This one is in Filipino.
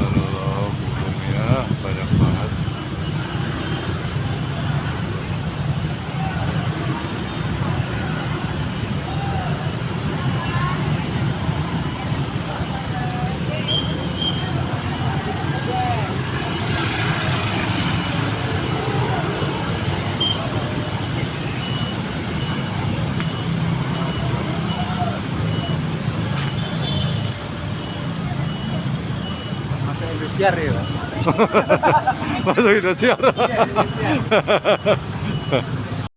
Allah, burung ya, banyak banget. Masuk Indosiar ya, Pak. Masuk Indosiar.